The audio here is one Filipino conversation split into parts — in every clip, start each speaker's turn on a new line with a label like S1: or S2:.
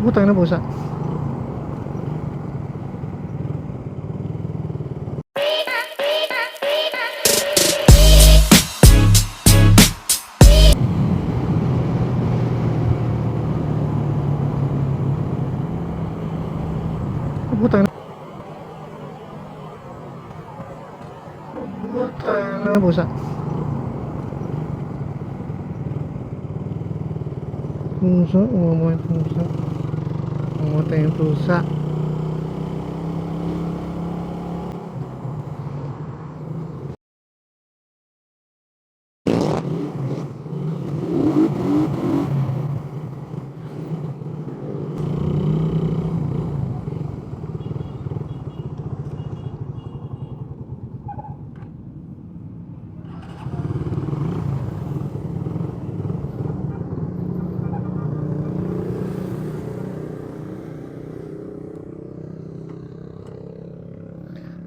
S1: Putang na pusa. Putang na. Putang na pusa. Pusa, umamatay yung pusa. Umamatay yung pusa.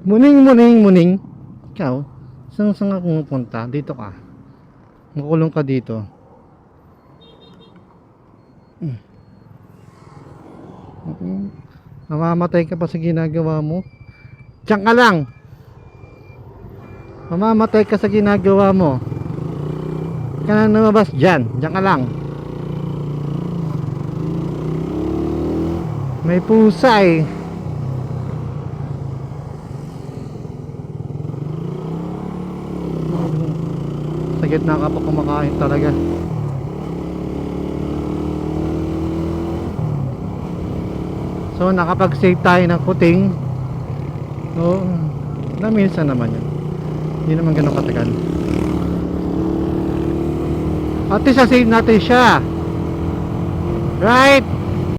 S1: Muning, muning, muning. Ikaw, saan ka pumupunta? Dito ka. Makulong ka dito. Mamamatay ka pa sa ginagawa mo. Diyan ka lang. Mamamatay ka sa ginagawa mo. Ka na lumabas dyan. Diyan ka lang. May pusa eh. Sa gitna ka pa kumakain talaga. So nakapag-save tayo ng kuting. So naminsan naman yun. Hindi naman ganun katagal. At least save natin siya. Right?